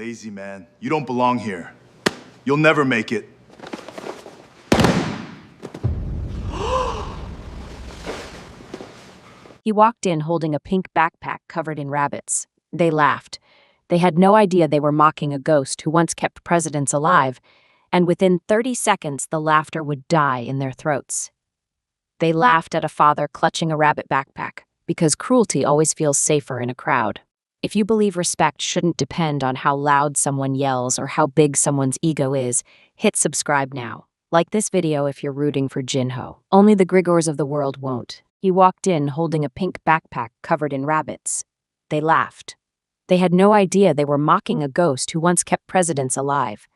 Lazy man, you don't belong here. You'll never make it. He walked in holding a pink backpack covered in rabbits. They laughed. They had no idea they were mocking a ghost who once kept presidents alive, and within 30 seconds the laughter would die in their throats. They laughed at a father clutching a rabbit backpack, because cruelty always feels safer in a crowd. If you believe respect shouldn't depend on how loud someone yells or how big someone's ego is, hit subscribe now. Like this video if you're rooting for Jinho. Only the Grigors of the world won't. He walked in holding a pink backpack covered in rabbits. They laughed. They had no idea they were mocking a ghost who once kept presidents alive.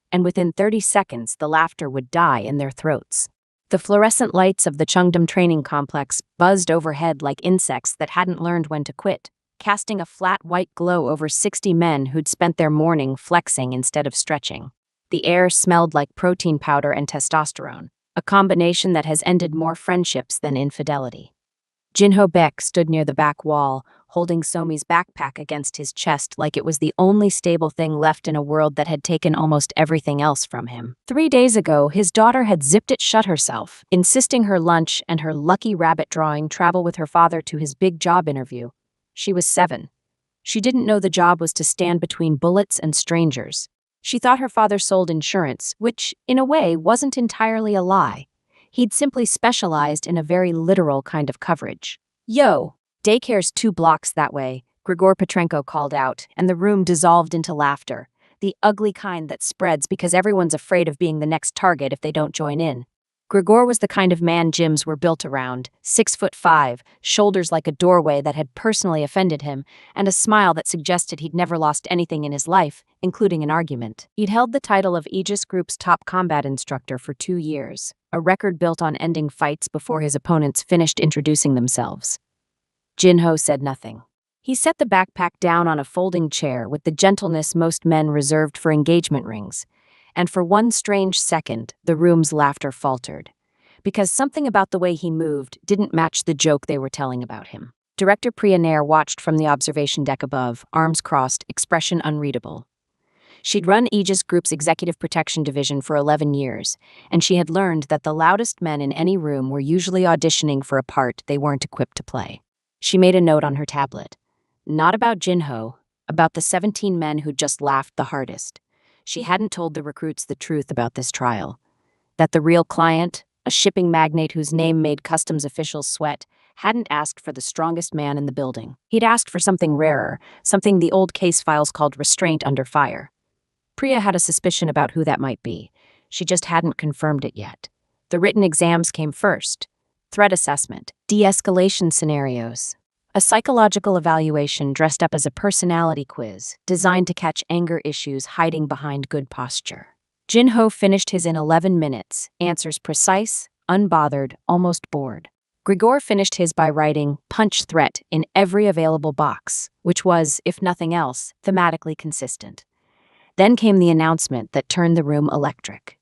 And within 30 seconds, the laughter would die in their throats. The fluorescent lights of the Cheongdam training complex buzzed overhead like insects that hadn't learned when to quit, casting a flat white glow over 60 men who'd spent their morning flexing instead of stretching. The air smelled like protein powder and testosterone, a combination that has ended more friendships than infidelity. Jinho Baek stood near the back wall, holding Somi's backpack against his chest like it was the only stable thing left in a world that had taken almost everything else from him. 3 days ago, his daughter had zipped it shut herself, insisting her lunch and her lucky rabbit drawing travel with her father to his big job interview. She was 7. She didn't know the job was to stand between bullets and strangers. She thought her father sold insurance, which, in a way, wasn't entirely a lie. He'd simply specialized in a very literal kind of coverage. "Yo, daycare's 2 blocks that way," Grigor Petrenko called out, and the room dissolved into laughter, the ugly kind that spreads because everyone's afraid of being the next target if they don't join in. Grigor was the kind of man gyms were built around, 6'5", shoulders like a doorway that had personally offended him, and a smile that suggested he'd never lost anything in his life, including an argument. He'd held the title of Aegis Group's top combat instructor for 2 years, a record built on ending fights before his opponents finished introducing themselves. Jinho said nothing. He set the backpack down on a folding chair with the gentleness most men reserved for engagement rings. And for one strange second, the room's laughter faltered, because something about the way he moved didn't match the joke they were telling about him. Director Priya Nair watched from the observation deck above, arms crossed, expression unreadable. She'd run Aegis Group's Executive Protection Division for 11 years, and she had learned that the loudest men in any room were usually auditioning for a part they weren't equipped to play. She made a note on her tablet. Not about Jinho, about the 17 men who'd just laughed the hardest. She hadn't told the recruits the truth about this trial. That the real client, a shipping magnate whose name made customs officials sweat, hadn't asked for the strongest man in the building. He'd asked for something rarer, something the old case files called restraint under fire. Priya had a suspicion about who that might be. She just hadn't confirmed it yet. The written exams came first. Threat assessment, de-escalation scenarios. A psychological evaluation dressed up as a personality quiz, designed to catch anger issues hiding behind good posture. Jinho finished his in 11 minutes, answers precise, unbothered, almost bored. Grigor finished his by writing punch threat in every available box, which was, if nothing else, thematically consistent. Then came the announcement that turned the room electric.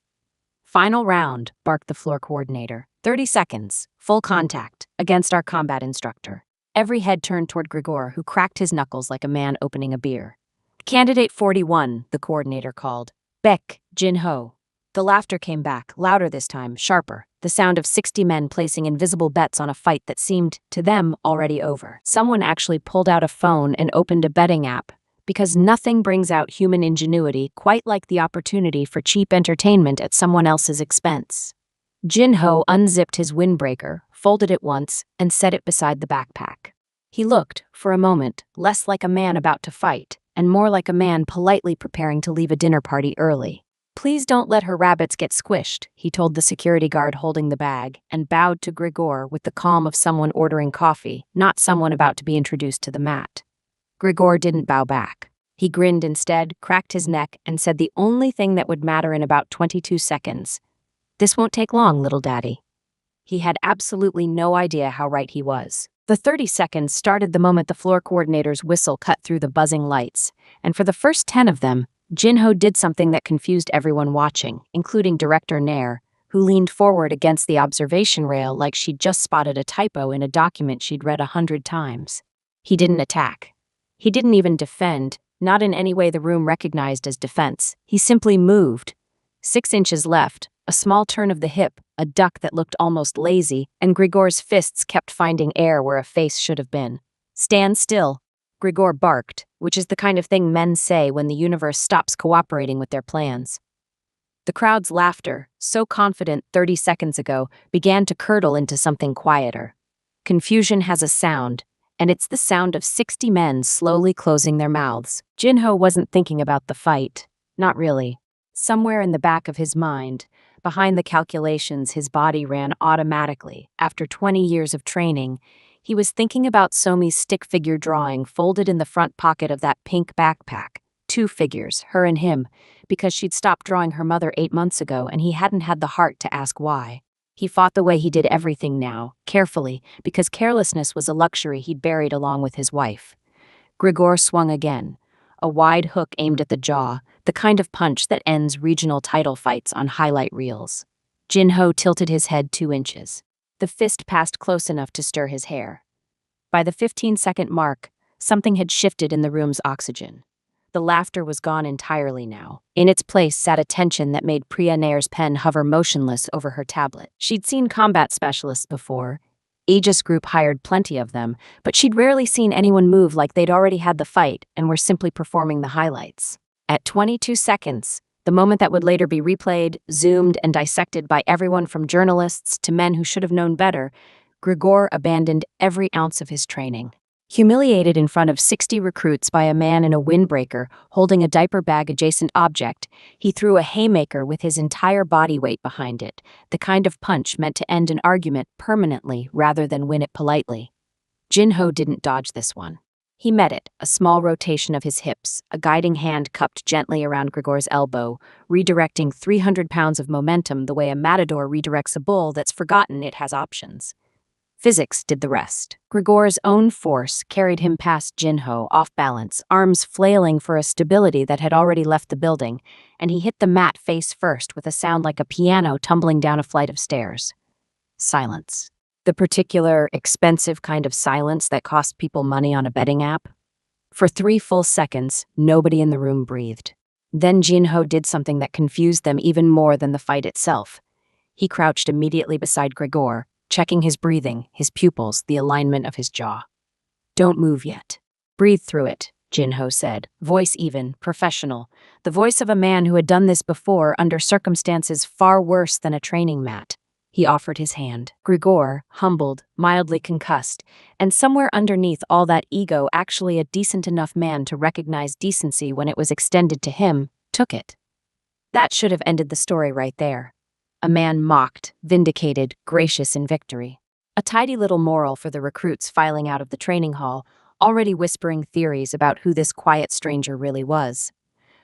"Final round," barked the floor coordinator. 30 seconds, full contact, against our combat instructor. Every head turned toward Grigor, who cracked his knuckles like a man opening a beer. "Candidate 41, the coordinator called. Baek, Jinho." The laughter came back, louder this time, sharper, the sound of 60 men placing invisible bets on a fight that seemed, to them, already over. Someone actually pulled out a phone and opened a betting app, because nothing brings out human ingenuity quite like the opportunity for cheap entertainment at someone else's expense. Jinho unzipped his windbreaker, folded it once, and set it beside the backpack. He looked, for a moment, less like a man about to fight, and more like a man politely preparing to leave a dinner party early. "Please don't let her rabbits get squished," he told the security guard holding the bag, and bowed to Grigor with the calm of someone ordering coffee, not someone about to be introduced to the mat. Grigor didn't bow back. He grinned instead, cracked his neck, and said the only thing that would matter in about 22 seconds. "This won't take long, little daddy." He had absolutely no idea how right he was. The 30 seconds started the moment the floor coordinator's whistle cut through the buzzing lights, and for the first 10 of them, Jinho did something that confused everyone watching, including Director Nair, who leaned forward against the observation rail like she'd just spotted a typo in a document she'd read 100 times. He didn't attack. He didn't even defend, not in any way the room recognized as defense. He simply moved. 6 inches left, a small turn of the hip, a duck that looked almost lazy, and Grigor's fists kept finding air where a face should have been. "Stand still," Grigor barked, which is the kind of thing men say when the universe stops cooperating with their plans. The crowd's laughter, so confident 30 seconds ago, began to curdle into something quieter. Confusion has a sound, and it's the sound of 60 men slowly closing their mouths. Jinho wasn't thinking about the fight. Not really. Somewhere in the back of his mind, behind the calculations his body ran automatically, after 20 years of training, he was thinking about Somi's stick figure drawing folded in the front pocket of that pink backpack. 2 figures, her and him, because she'd stopped drawing her mother 8 months ago and he hadn't had the heart to ask why. He fought the way he did everything now, carefully, because carelessness was a luxury he'd buried along with his wife. Grigor swung again, a wide hook aimed at the jaw, the kind of punch that ends regional title fights on highlight reels. Jinho tilted his head 2 inches. The fist passed close enough to stir his hair. By the 15-second mark, something had shifted in the room's oxygen. The laughter was gone entirely now. In its place sat a tension that made Priya Nair's pen hover motionless over her tablet. She'd seen combat specialists before. Aegis Group hired plenty of them, but she'd rarely seen anyone move like they'd already had the fight and were simply performing the highlights. At 22 seconds, the moment that would later be replayed, zoomed, and dissected by everyone from journalists to men who should have known better, Grigor abandoned every ounce of his training. Humiliated in front of 60 recruits by a man in a windbreaker holding a diaper bag-adjacent object, he threw a haymaker with his entire body weight behind it, the kind of punch meant to end an argument permanently rather than win it politely. Jinho didn't dodge this one. He met it, a small rotation of his hips, a guiding hand cupped gently around Grigor's elbow, redirecting 300 pounds of momentum the way a matador redirects a bull that's forgotten it has options. Physics did the rest. Grigor's own force carried him past Jinho, off balance, arms flailing for a stability that had already left the building, and he hit the mat face first with a sound like a piano tumbling down a flight of stairs. Silence. The particular, expensive kind of silence that cost people money on a betting app. For 3 full seconds, nobody in the room breathed. Then Jinho did something that confused them even more than the fight itself. He crouched immediately beside Grigor, checking his breathing, his pupils, the alignment of his jaw. "Don't move yet. Breathe through it," Jinho said, voice even, professional, the voice of a man who had done this before under circumstances far worse than a training mat. He offered his hand. Grigor, humbled, mildly concussed, and somewhere underneath all that ego actually a decent enough man to recognize decency when it was extended to him, took it. That should have ended the story right there. A man mocked, vindicated, gracious in victory. A tidy little moral for the recruits filing out of the training hall, already whispering theories about who this quiet stranger really was.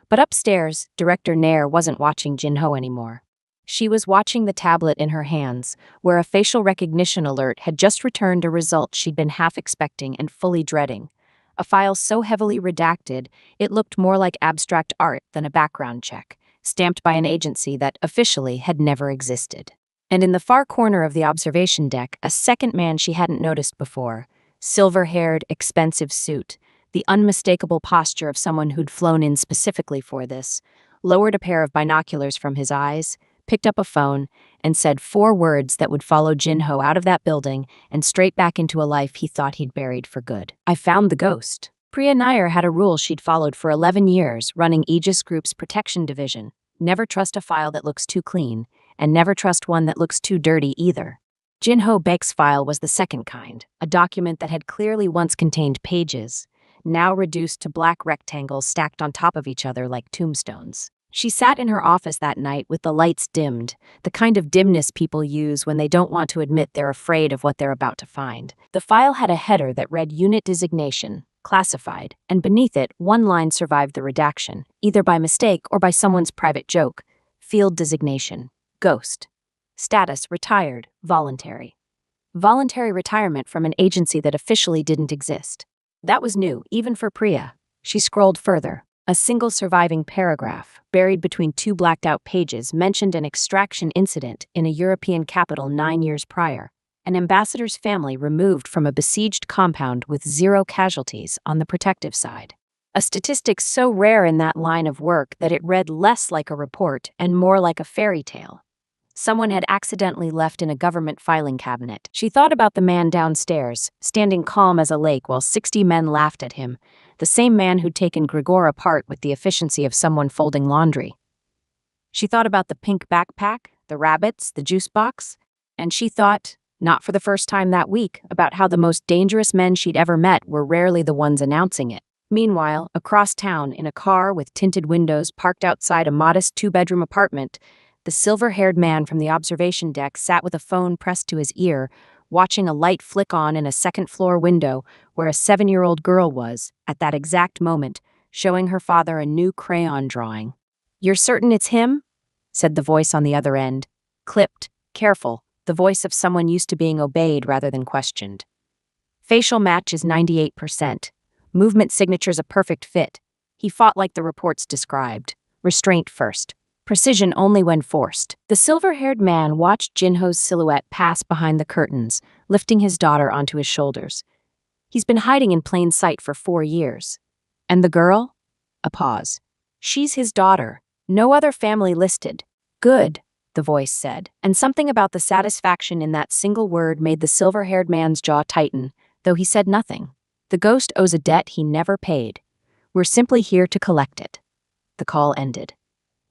But upstairs, Director Nair wasn't watching Jinho anymore. She was watching the tablet in her hands, where a facial recognition alert had just returned a result she'd been half expecting and fully dreading. A file so heavily redacted, it looked more like abstract art than a background check, stamped by an agency that, officially, had never existed. And in the far corner of the observation deck, a second man she hadn't noticed before. Silver-haired, expensive suit, the unmistakable posture of someone who'd flown in specifically for this, lowered a pair of binoculars from his eyes, picked up a phone, and said 4 words that would follow Jinho out of that building and straight back into a life he thought he'd buried for good. "I found the ghost." Priya Nair had a rule she'd followed for 11 years, running Aegis Group's protection division. Never trust a file that looks too clean, and never trust one that looks too dirty either. Jinho Baek's file was the second kind, a document that had clearly once contained pages, now reduced to black rectangles stacked on top of each other like tombstones. She sat in her office that night with the lights dimmed, the kind of dimness people use when they don't want to admit they're afraid of what they're about to find. The file had a header that read Unit Designation, Classified, and beneath it, one line survived the redaction, either by mistake or by someone's private joke. Field Designation, Ghost. Status, Retired, Voluntary. Voluntary retirement from an agency that officially didn't exist. That was new, even for Priya. She scrolled further. A single surviving paragraph, buried between 2 blacked-out pages, mentioned an extraction incident in a European capital 9 years prior. An ambassador's family removed from a besieged compound with 0 casualties on the protective side. a statistic so rare in that line of work that it read less like a report and more like a fairy tale. Someone had accidentally left in a government filing cabinet. She thought about the man downstairs, standing calm as a lake while 60 men laughed at him, the same man who'd taken Grigor apart with the efficiency of someone folding laundry. She thought about the pink backpack, the rabbits, the juice box, and she thought, not for the first time that week, about how the most dangerous men she'd ever met were rarely the ones announcing it. Meanwhile, across town, in a car with tinted windows parked outside a modest two-bedroom apartment, the silver-haired man from the observation deck sat with a phone pressed to his ear, watching a light flick on in a second-floor window where a 7-year-old girl was, at that exact moment, showing her father a new crayon drawing. "You're certain it's him?" said the voice on the other end. Clipped, careful, the voice of someone used to being obeyed rather than questioned. "Facial match is 98%. Movement signature's a perfect fit. He fought like the reports described. Restraint first. Precision only when forced." The silver-haired man watched Jinho's silhouette pass behind the curtains, lifting his daughter onto his shoulders. "He's been hiding in plain sight for 4 years. And the girl?" A pause. "She's his daughter. No other family listed." "Good," the voice said, and something about the satisfaction in that single word made the silver-haired man's jaw tighten, though he said nothing. "The ghost owes a debt he never paid. We're simply here to collect it." The call ended.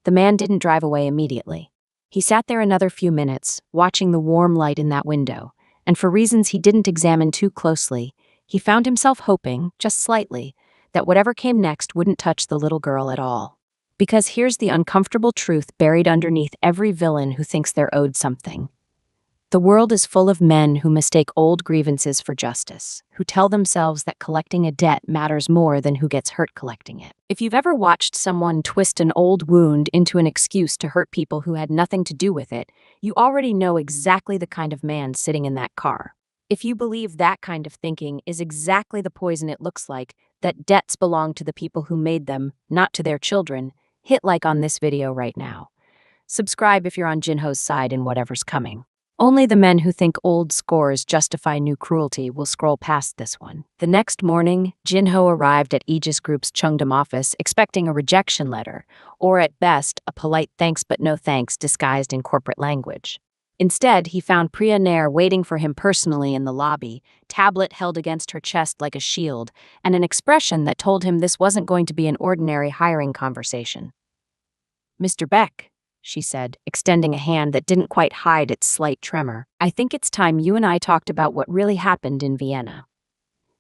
The man didn't drive away immediately. He sat there another few minutes, watching the warm light in that window, and for reasons he didn't examine too closely, he found himself hoping, just slightly, that whatever came next wouldn't touch the little girl at all. Because here's the uncomfortable truth buried underneath every villain who thinks they're owed something. The world is full of men who mistake old grievances for justice, who tell themselves that collecting a debt matters more than who gets hurt collecting it. If you've ever watched someone twist an old wound into an excuse to hurt people who had nothing to do with it, you already know exactly the kind of man sitting in that car. If you believe that kind of thinking is exactly the poison it looks like, that debts belong to the people who made them, not to their children, hit like on this video right now. Subscribe if you're on Jinho's side in whatever's coming. Only the men who think old scores justify new cruelty will scroll past this one. The next morning, Jinho arrived at Aegis Group's Cheongdam office expecting a rejection letter, or at best, a polite thanks but no thanks disguised in corporate language. Instead, he found Priya Nair waiting for him personally in the lobby, tablet held against her chest like a shield, and an expression that told him this wasn't going to be an ordinary hiring conversation. "Mr. Beck," she said, extending a hand that didn't quite hide its slight tremor, "I think it's time you and I talked about what really happened in Vienna."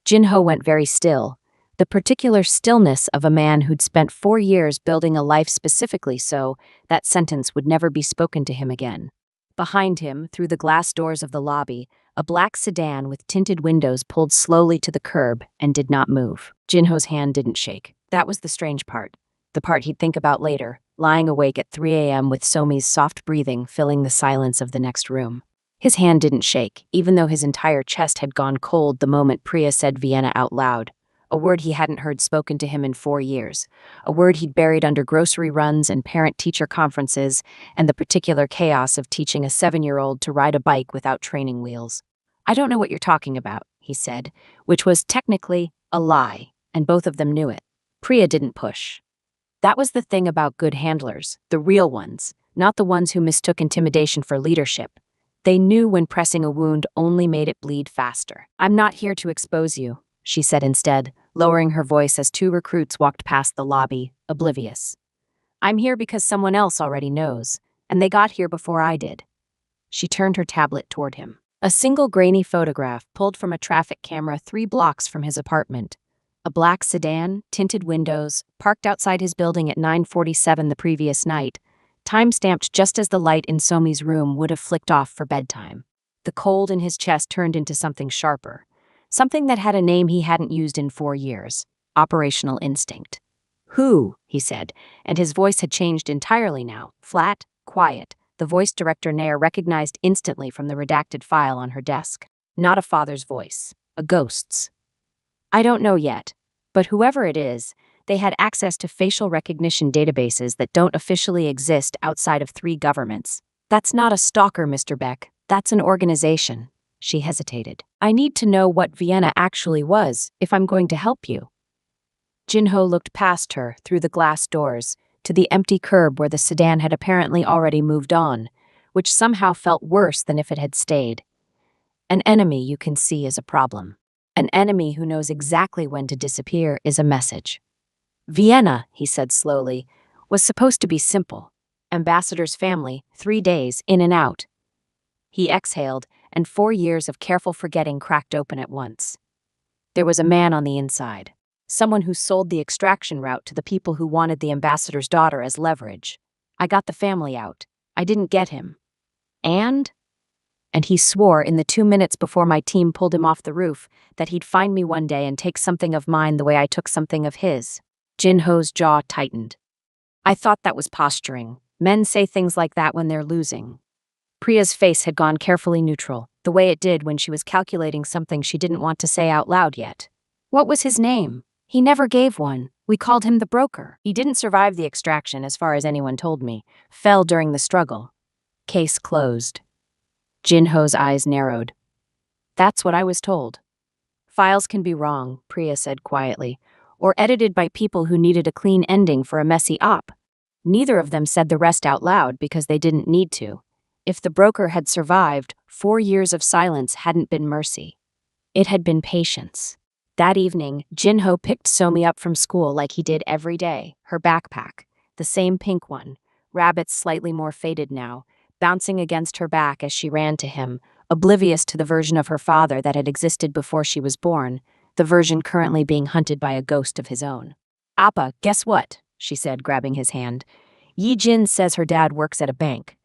Jinho went very still, the particular stillness of a man who'd spent 4 years building a life specifically so that sentence would never be spoken to him again. Behind him, through the glass doors of the lobby, a black sedan with tinted windows pulled slowly to the curb and did not move. Jinho's hand didn't shake. That was the strange part. The part he'd think about later, lying awake at 3 a.m. with Somi's soft breathing filling the silence of the next room. His hand didn't shake, even though his entire chest had gone cold the moment Priya said Vienna out loud, a word he hadn't heard spoken to him in 4 years, a word he'd buried under grocery runs and parent-teacher conferences and the particular chaos of teaching a 7-year-old to ride a bike without training wheels. "I don't know what you're talking about," he said, which was technically a lie, and both of them knew it. Priya didn't push. That was the thing about good handlers, the real ones, not the ones who mistook intimidation for leadership. They knew when pressing a wound only made it bleed faster. "I'm not here to expose you," she said instead, lowering her voice as 2 recruits walked past the lobby, oblivious. "I'm here because someone else already knows, and they got here before I did." She turned her tablet toward him. A single grainy photograph pulled from a traffic camera 3 blocks from his apartment. A black sedan, tinted windows, parked outside his building at 9:47 the previous night, time-stamped just as the light in Somi's room would have flicked off for bedtime. The cold in his chest turned into something sharper, something that had a name he hadn't used in 4 years, operational instinct. "Who?" he said, and his voice had changed entirely now, flat, quiet, the voice Director Nair recognized instantly from the redacted file on her desk. Not a father's voice, a ghost's. "I don't know yet, but whoever it is, they had access to facial recognition databases that don't officially exist outside of 3 governments. That's not a stalker, Mr. Beck. That's an organization." She hesitated. "I need to know what Vienna actually was if I'm going to help you." Jinho looked past her, through the glass doors, to the empty curb where the sedan had apparently already moved on, which somehow felt worse than if it had stayed. An enemy you can see is a problem. An enemy who knows exactly when to disappear is a message. Vienna, he said slowly, was supposed to be simple. Ambassador's family, 3 days, in and out. He exhaled, and 4 years of careful forgetting cracked open at once. There was a man on the inside. Someone who sold the extraction route to the people who wanted the ambassador's daughter as leverage. I got the family out. I didn't get him. And he swore in the 2 minutes before my team pulled him off the roof that he'd find me one day and take something of mine the way I took something of his. Jinho's jaw tightened. I thought that was posturing. Men say things like that when they're losing. Priya's face had gone carefully neutral, the way it did when she was calculating something she didn't want to say out loud yet. What was his name? He never gave one. We called him the broker. He didn't survive the extraction, as far as anyone told me. Fell during the struggle. Case closed. Jinho's eyes narrowed. That's what I was told. Files can be wrong, Priya said quietly, or edited by people who needed a clean ending for a messy op. Neither of them said the rest out loud because they didn't need to. If the broker had survived, 4 years of silence hadn't been mercy. It had been patience. That evening, Jinho picked Somi up from school like he did every day, her backpack, the same pink one, rabbits slightly more faded now, bouncing against her back as she ran to him, oblivious to the version of her father that had existed before she was born, the version currently being hunted by a ghost of his own. Appa, guess what? She said, grabbing his hand. Yi Jin says her dad works at a bank.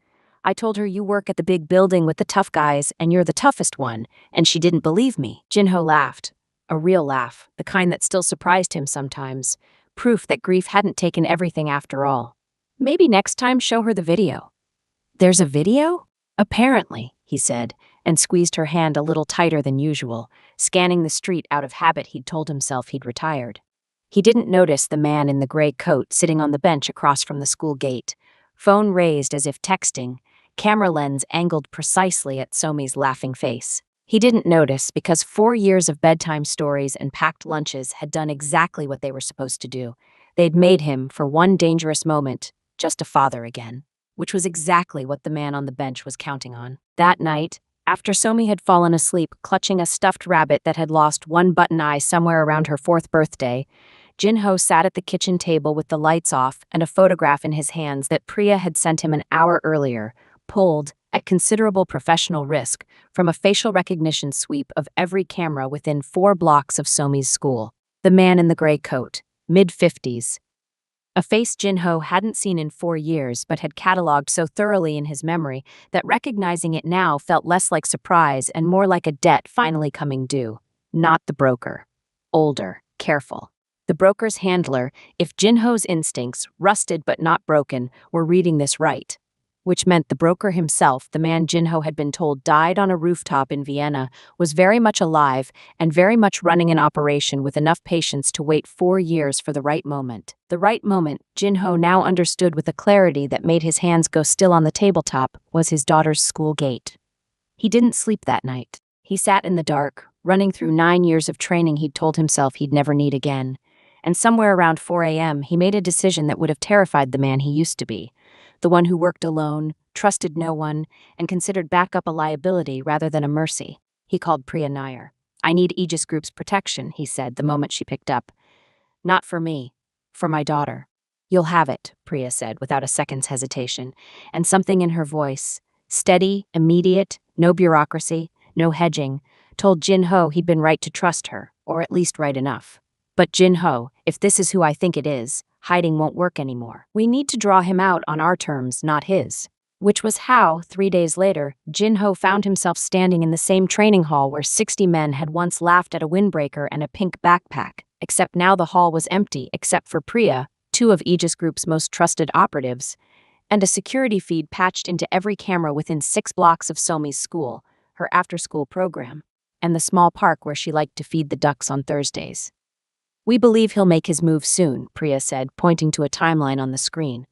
I told her you work at the big building with the tough guys and you're the toughest one, and she didn't believe me. Jinho laughed. A real laugh, the kind that still surprised him sometimes. Proof that grief hadn't taken everything after all. Maybe next time show her the video. There's a video? Apparently, he said, and squeezed her hand a little tighter than usual, scanning the street out of habit he'd told himself he'd retired. He didn't notice the man in the gray coat sitting on the bench across from the school gate, phone raised as if texting, camera lens angled precisely at Somi's laughing face. He didn't notice because 4 years of bedtime stories and packed lunches had done exactly what they were supposed to do. They'd made him, for one dangerous moment, just a father again, which was exactly what the man on the bench was counting on. That night, after Somi had fallen asleep clutching a stuffed rabbit that had lost one button eye somewhere around her 4th birthday, Jinho sat at the kitchen table with the lights off and a photograph in his hands that Priya had sent him an hour earlier, pulled, at considerable professional risk, from a facial recognition sweep of every camera within 4 blocks of Somi's school. The man in the gray coat, mid-50s. A face Jinho hadn't seen in 4 years but had cataloged so thoroughly in his memory that recognizing it now felt less like surprise and more like a debt finally coming due. Not the broker. Older, careful. The broker's handler, if Jinho's instincts, rusted but not broken, were reading this right. Which meant the broker himself, the man Jinho had been told died on a rooftop in Vienna, was very much alive and very much running an operation with enough patience to wait 4 years for the right moment. The right moment, Jinho now understood with a clarity that made his hands go still on the tabletop, was his daughter's school gate. He didn't sleep that night. He sat in the dark, running through 9 years of training he'd told himself he'd never need again. And somewhere around 4 a.m., he made a decision that would have terrified the man he used to be. The one who worked alone, trusted no one, and considered backup a liability rather than a mercy. He called Priya Nair. I need Aegis Group's protection, he said the moment she picked up. Not for me, for my daughter. You'll have it, Priya said without a second's hesitation, and something in her voice, steady, immediate, no bureaucracy, no hedging, told Jinho he'd been right to trust her, or at least right enough. But Jinho, if this is who I think it is, hiding won't work anymore. We need to draw him out on our terms, not his. Which was how, 3 days later, Jinho found himself standing in the same training hall where 60 men had once laughed at a windbreaker and a pink backpack, except now the hall was empty except for Priya, 2 of Aegis Group's most trusted operatives, and a security feed patched into every camera within 6 blocks of Somi's school, her after-school program, and the small park where she liked to feed the ducks on Thursdays. We believe he'll make his move soon, Priya said, pointing to a timeline on the screen.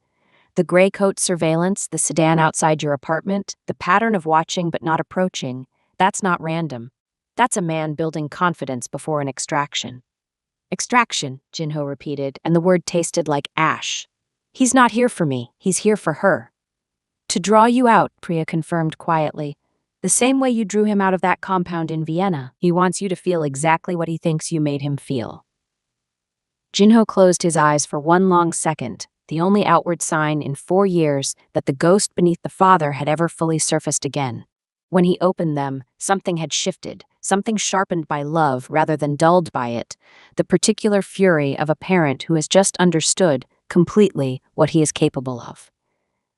The gray coat surveillance, the sedan outside your apartment, the pattern of watching but not approaching, that's not random. That's a man building confidence before an extraction. Extraction, Jinho repeated, and the word tasted like ash. He's not here for me, he's here for her. To draw you out, Priya confirmed quietly. The same way you drew him out of that compound in Vienna, he wants you to feel exactly what he thinks you made him feel. Jinho closed his eyes for one long second, the only outward sign in 4 years that the ghost beneath the father had ever fully surfaced again. When he opened them, something had shifted, something sharpened by love rather than dulled by it, the particular fury of a parent who has just understood, completely, what he is capable of.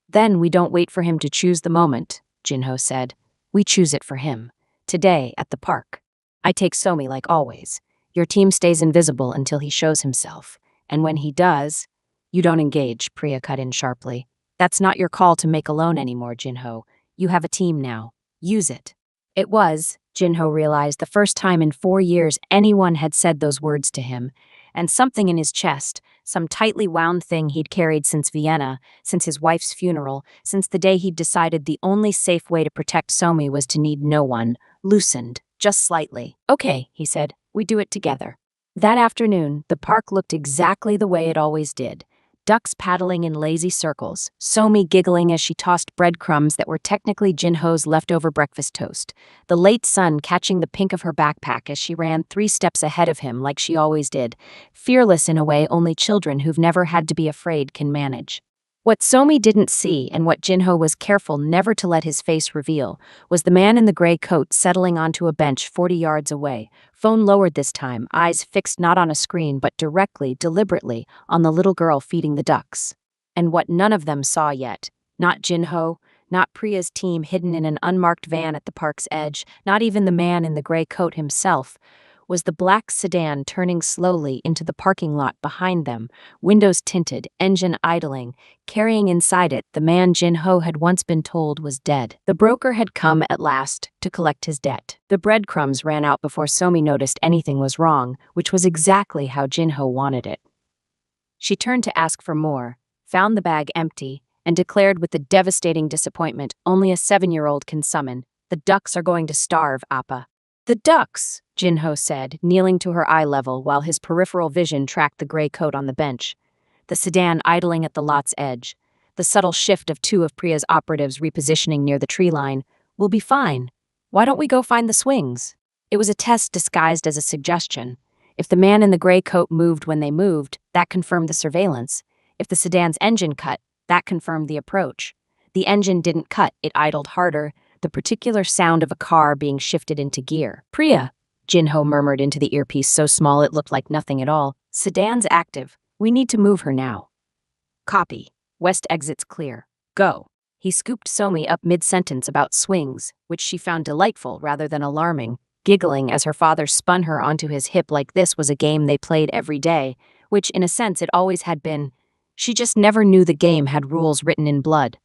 Then we don't wait for him to choose the moment, Jinho said. We choose it for him. Today, at the park. I take Somi like always. Your team stays invisible until he shows himself. And when he does, you don't engage, Priya cut in sharply. That's not your call to make alone anymore, Jinho. You have a team now. Use it. It was, Jinho realized, the first time in 4 years anyone had said those words to him, and something in his chest, some tightly wound thing he'd carried since Vienna, since his wife's funeral, since the day he'd decided the only safe way to protect Somi was to need no one, loosened, just slightly. Okay, he said, we do it together. That afternoon, the park looked exactly the way it always did. Ducks paddling in lazy circles, Somi giggling as she tossed breadcrumbs that were technically Jinho's leftover breakfast toast, the late sun catching the pink of her backpack as she ran 3 steps ahead of him like she always did, fearless in a way only children who've never had to be afraid can manage. What Somi didn't see, and what Jinho was careful never to let his face reveal, was the man in the gray coat settling onto a bench 40 yards away, phone lowered this time, eyes fixed not on a screen but directly, deliberately, on the little girl feeding the ducks. And what none of them saw yet, not Jinho, not Priya's team hidden in an unmarked van at the park's edge, not even the man in the gray coat himself, was the black sedan turning slowly into the parking lot behind them, windows tinted, engine idling, carrying inside it the man Jinho had once been told was dead. The broker had come at last to collect his debt. The breadcrumbs ran out before Somi noticed anything was wrong, which was exactly how Jinho wanted it. She turned to ask for more, found the bag empty, and declared with the devastating disappointment only a 7-year-old can summon, "The ducks are going to starve, Appa." "The ducks," Jinho said, kneeling to her eye level while his peripheral vision tracked the gray coat on the bench, the sedan idling at the lot's edge, the subtle shift of 2 of Priya's operatives repositioning near the tree line. "We'll be fine. Why don't we go find the swings?" It was a test disguised as a suggestion. If the man in the gray coat moved when they moved, that confirmed the surveillance. If the sedan's engine cut, that confirmed the approach. The engine didn't cut, it idled harder, the particular sound of a car being shifted into gear. "Priya," Jinho murmured into the earpiece so small it looked like nothing at all. "Sedan's active. We need to move her now." "Copy. West exit's clear. Go." He scooped Somi up mid-sentence about swings, which she found delightful rather than alarming, giggling as her father spun her onto his hip like this was a game they played every day, which in a sense it always had been. She just never knew the game had rules written in blood.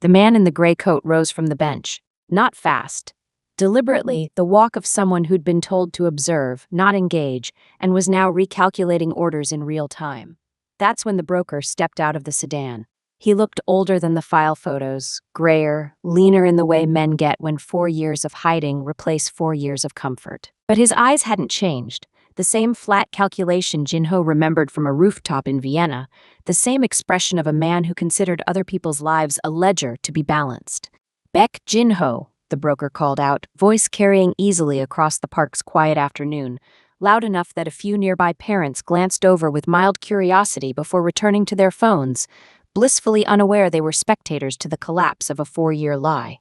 The man in the gray coat rose from the bench, not fast. Deliberately, the walk of someone who'd been told to observe, not engage, and was now recalculating orders in real time. That's when the broker stepped out of the sedan. He looked older than the file photos, grayer, leaner in the way men get when 4 years of hiding replace 4 years of comfort. But his eyes hadn't changed. The same flat calculation Jinho remembered from a rooftop in Vienna, the same expression of a man who considered other people's lives a ledger to be balanced. "Beck Jinho," the broker called out, voice carrying easily across the park's quiet afternoon, loud enough that a few nearby parents glanced over with mild curiosity before returning to their phones, blissfully unaware they were spectators to the collapse of a 4-year lie.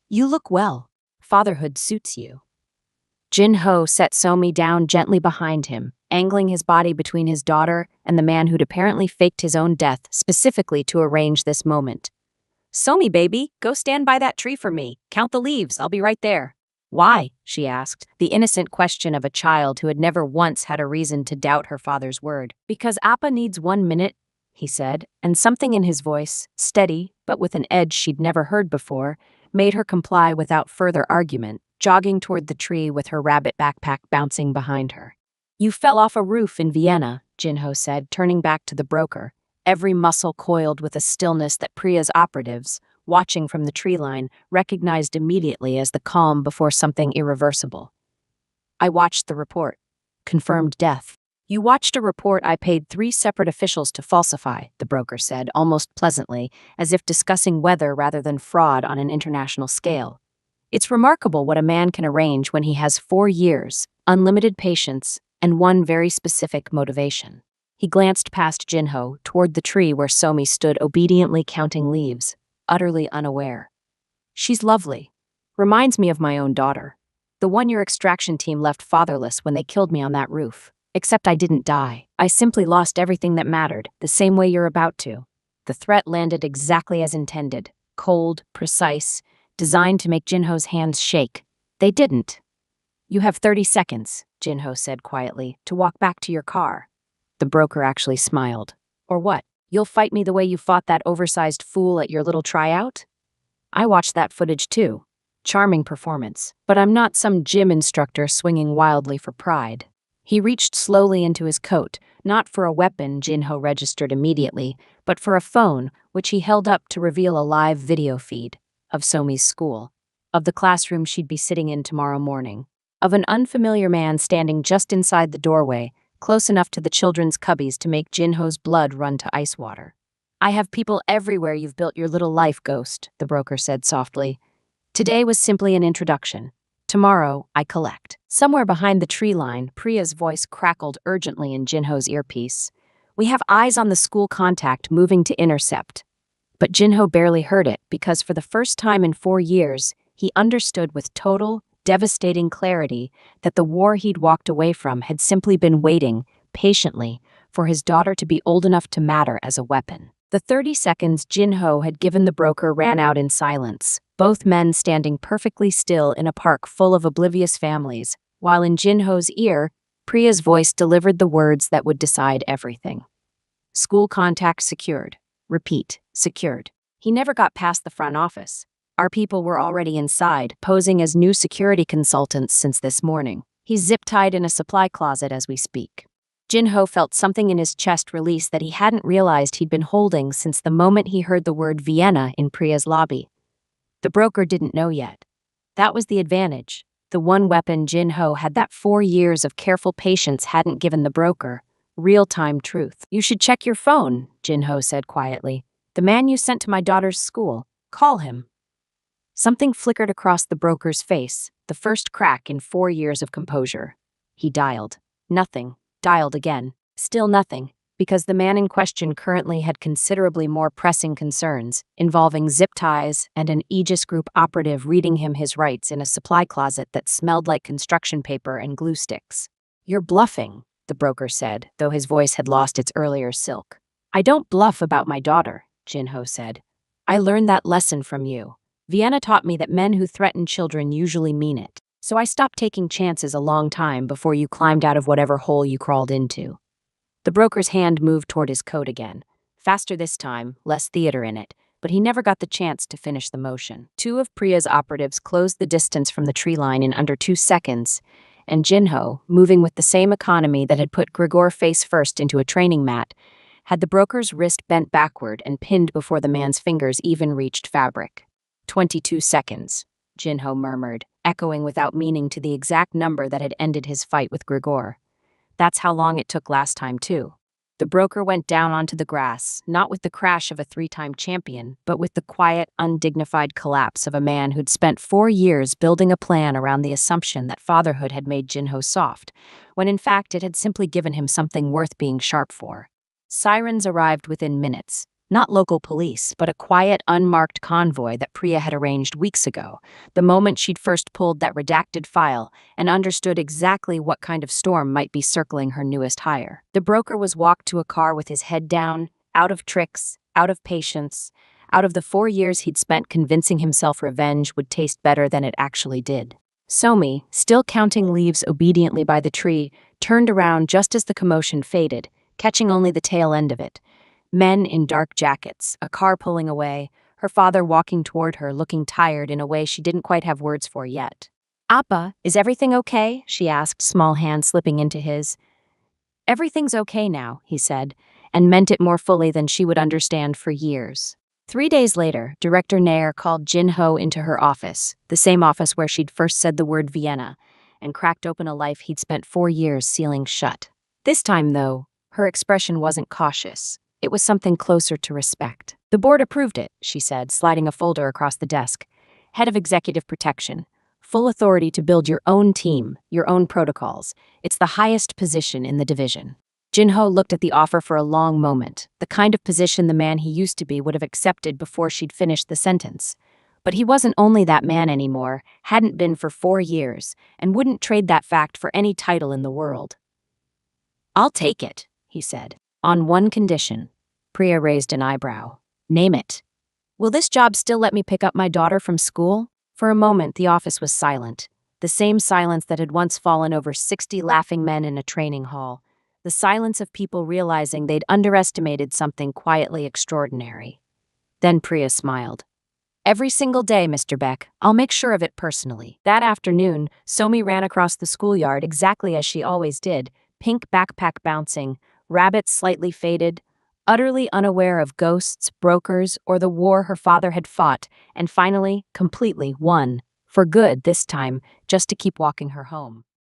"You look well. Fatherhood suits you." Jinho set Somi down gently behind him, angling his body between his daughter and the man who'd apparently faked his own death specifically to arrange this moment. "Somi, baby, go stand by that tree for me. Count the leaves, I'll be right there." "Why?" she asked, the innocent question of a child who had never once had a reason to doubt her father's word. "Because Appa needs 1 minute," he said, and something in his voice, steady but with an edge she'd never heard before, made her comply without further argument, jogging toward the tree with her rabbit backpack bouncing behind her. "You fell off a roof in Vienna," Jinho said, turning back to the broker, every muscle coiled with a stillness that Priya's operatives, watching from the tree line, recognized immediately as the calm before something irreversible. "I watched the report. Confirmed death." You watched a report I paid 3 separate officials to falsify, the broker said, almost pleasantly, as if discussing weather rather than fraud on an international scale. It's remarkable what a man can arrange when he has 4 years, unlimited patience, and one very specific motivation. He glanced past Jinho toward the tree where Somi stood obediently counting leaves, utterly unaware. She's lovely. Reminds me of my own daughter. The one your extraction team left fatherless when they killed me on that roof. Except I didn't die. I simply lost everything that mattered, the same way you're about to. The threat landed exactly as intended. Cold, precise, designed to make Jinho's hands shake. They didn't. You have 30 seconds, Jinho said quietly, to walk back to your car. The broker actually smiled. Or what? You'll fight me the way you fought that oversized fool at your little tryout? I watched that footage too. Charming performance. But I'm not some gym instructor swinging wildly for pride. He reached slowly into his coat, not for a weapon, Jinho registered immediately, but for a phone, which he held up to reveal a live video feed of Somi's school, of the classroom she'd be sitting in tomorrow morning, of an unfamiliar man standing just inside the doorway, close enough to the children's cubbies to make Jinho's blood run to ice water. I have people everywhere you've built your little life, Ghost, the broker said softly. Today was simply an introduction. Tomorrow, I collect. Somewhere behind the tree line, Priya's voice crackled urgently in Jinho's earpiece. We have eyes on the school contact moving to intercept. But Jinho barely heard it because for the first time in 4 years, he understood with total, devastating clarity that the war he'd walked away from had simply been waiting, patiently, for his daughter to be old enough to matter as a weapon. The 30 seconds Jinho had given the broker ran out in silence, both men standing perfectly still in a park full of oblivious families, while in Jinho's ear, Priya's voice delivered the words that would decide everything. School contact secured. Repeat, secured. He never got past the front office. Our people were already inside, posing as new security consultants since this morning. He's zip-tied in a supply closet as we speak. Jinho felt something in his chest release that he hadn't realized he'd been holding since the moment he heard the word Vienna in Priya's lobby. The broker didn't know yet. That was the advantage. The one weapon Jinho had that 4 years of careful patience hadn't given the broker. Real-time truth. You should check your phone, Jinho said quietly. The man you sent to my daughter's school. Call him. Something flickered across the broker's face, the first crack in 4 years of composure. He dialed. Nothing. Dialed again. Still nothing, because the man in question currently had considerably more pressing concerns, involving zip ties and an Aegis Group operative reading him his rights in a supply closet that smelled like construction paper and glue sticks. You're bluffing, the broker said, though his voice had lost its earlier silk. I don't bluff about my daughter, Jinho said. I learned that lesson from you. Vienna taught me that men who threaten children usually mean it. So I stopped taking chances a long time before you climbed out of whatever hole you crawled into. The broker's hand moved toward his coat again. Faster this time, less theater in it, but he never got the chance to finish the motion. 2 of Priya's operatives closed the distance from the tree line in under 2 seconds, and Jinho, moving with the same economy that had put Grigor face first into a training mat, had the broker's wrist bent backward and pinned before the man's fingers even reached fabric. 22 seconds, Jinho murmured, echoing without meaning to the exact number that had ended his fight with Grigor. That's how long it took last time, too. The broker went down onto the grass, not with the crash of a 3-time champion, but with the quiet, undignified collapse of a man who'd spent 4 years building a plan around the assumption that fatherhood had made Jinho soft, when in fact it had simply given him something worth being sharp for. Sirens arrived within minutes. Not local police, but a quiet, unmarked convoy that Priya had arranged weeks ago, the moment she'd first pulled that redacted file and understood exactly what kind of storm might be circling her newest hire. The broker was walked to a car with his head down, out of tricks, out of patience, out of the 4 years he'd spent convincing himself revenge would taste better than it actually did. Somi, still counting leaves obediently by the tree, turned around just as the commotion faded, catching only the tail end of it. Men in dark jackets, a car pulling away, her father walking toward her looking tired in a way she didn't quite have words for yet. Appa, is everything okay? She asked, small hand slipping into his. Everything's okay now, he said, and meant it more fully than she would understand for years. 3 days later, Director Nair called Jinho into her office, the same office where she'd first said the word Vienna, and cracked open a life he'd spent 4 years sealing shut. This time, though, her expression wasn't cautious. It was something closer to respect. The board approved it, she said, sliding a folder across the desk. Head of Executive Protection. Full authority to build your own team, your own protocols. It's the highest position in the division. Jinho looked at the offer for a long moment, the kind of position the man he used to be would have accepted before she'd finished the sentence. But he wasn't only that man anymore, hadn't been for 4 years, and wouldn't trade that fact for any title in the world. I'll take it, he said. On one condition. Priya raised an eyebrow. Name it. Will this job still let me pick up my daughter from school? For a moment, the office was silent. The same silence that had once fallen over 60 laughing men in a training hall. The silence of people realizing they'd underestimated something quietly extraordinary. Then Priya smiled. Every single day, Mr. Beck. I'll make sure of it personally. That afternoon, Somi ran across the schoolyard exactly as she always did, pink backpack bouncing, rabbits slightly faded, utterly unaware of ghosts, brokers, or the war her father had fought, and finally, completely won. For good this time, just to keep walking her home.